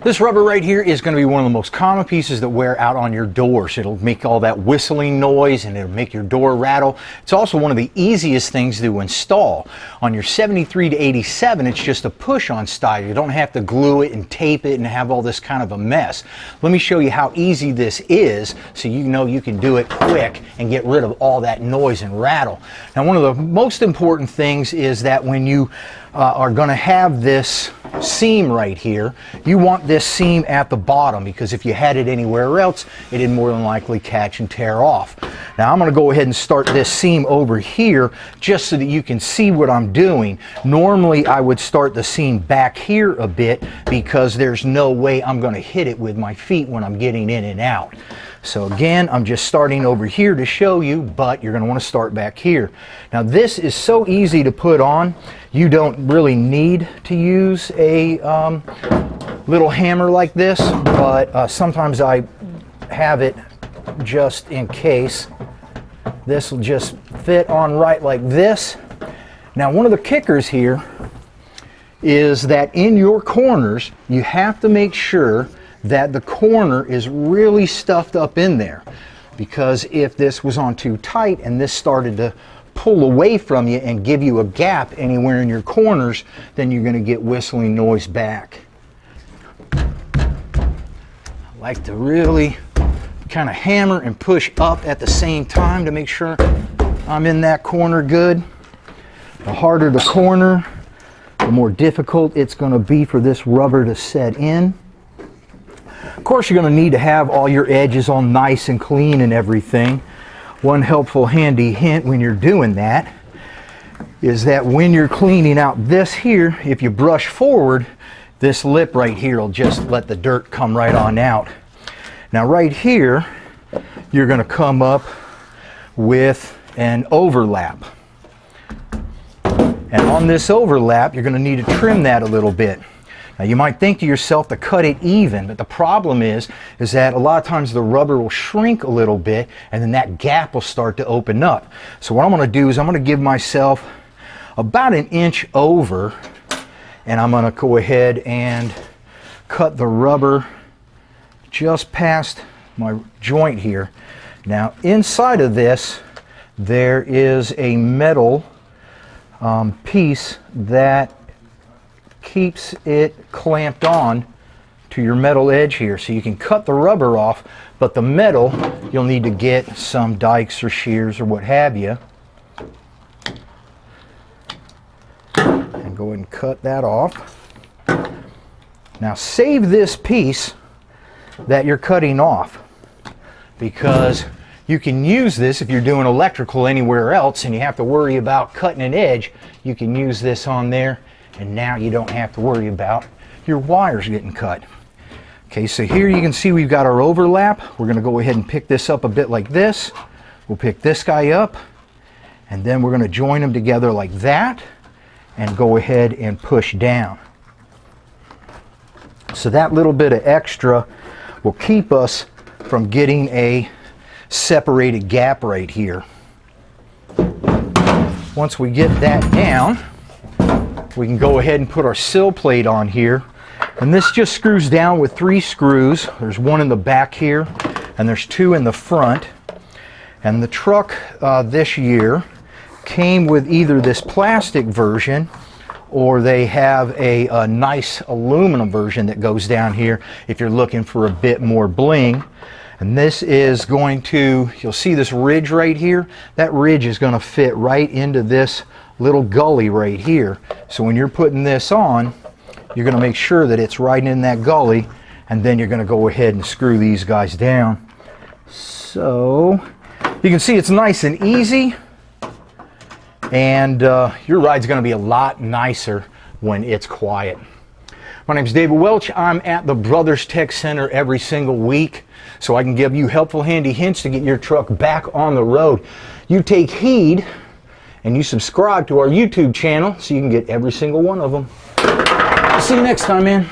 This rubber right here is going to be one of the most common pieces that wear out on your doors. It'll make all that whistling noise and it'll make your door rattle. It's also one of the easiest things to install. On your 73 to 87, it's just a push-on style. You don't have to glue it and tape it and have all this kind of a mess. Let me show you how easy this is so you know you can do it quick and get rid of all that noise and rattle. Now, one of the most important things is that when you are going to have this seam right here, you want this seam at the bottom, because if you had it anywhere else, it'd more than likely catch and tear off. Now I'm going to go ahead and start this seam over here just so that you can see what I'm doing. Normally I would start the seam back here a bit because there's no way I'm going to hit it with my feet when I'm getting in and out. So again, I'm just starting over here to show you, but you're going to want to start back here. Now this is so easy to put on. You don't really need to use a little hammer like this, but sometimes I have it just in case. This will just fit on right like this. Now one of the kickers here is that in your corners, you have to make sure that the corner is really stuffed up in there, because if this was on too tight and this started to pull away from you and give you a gap anywhere in your corners, then you're going to get whistling noise back. I like to really kind of hammer and push up at the same time to make sure I'm in that corner good. The harder the corner, the more difficult it's going to be for this rubber to set in. Of course, you're going to need to have all your edges all nice and clean and everything. One helpful handy hint when you're doing that is that when you're cleaning out this here, if you brush forward, this lip right here will just let the dirt come right on out. Now right here, you're going to come up with an overlap. And on this overlap, you're going to need to trim that a little bit. Now you might think to yourself to cut it even, but the problem is that a lot of times the rubber will shrink a little bit and then that gap will start to open up. So what I'm going to do is I'm going to give myself about an inch over, and I'm going to go ahead and cut the rubber just past my joint here. Now inside of this there is a metal piece that keeps it clamped on to your metal edge here, so you can cut the rubber off, but the metal you'll need to get some dikes or shears or what have you, and go ahead and cut that off. Now save this piece that you're cutting off, because you can use this if you're doing electrical anywhere else and you have to worry about cutting an edge. You can use this on there, and now you don't have to worry about your wires getting cut. Okay, so here you can see we've got our overlap. We're going to go ahead and pick this up a bit like this. We'll pick this guy up, and then we're going to join them together like that and go ahead and push down. So that little bit of extra will keep us from getting a separated gap right here. Once we get that down, we can go ahead and put our sill plate on here, and this just screws down with 3 screws. There's one in the back here and there's 2 in the front, and the truck this year came with either this plastic version or they have a nice aluminum version that goes down here if you're looking for a bit more bling. And this is going to, you'll see this ridge right here, that ridge is going to fit right into this little gully right here. So when you're putting this on, you're going to make sure that it's right in that gully, and then you're going to go ahead and screw these guys down. So you can see it's nice and easy, and your ride's going to be a lot nicer when it's quiet. My name's Dave Welch. I'm at the Brothers Tech Center every single week, so I can give you helpful, handy hints to get your truck back on the road. You take heed and you subscribe to our YouTube channel so you can get every single one of them. See you next time, man.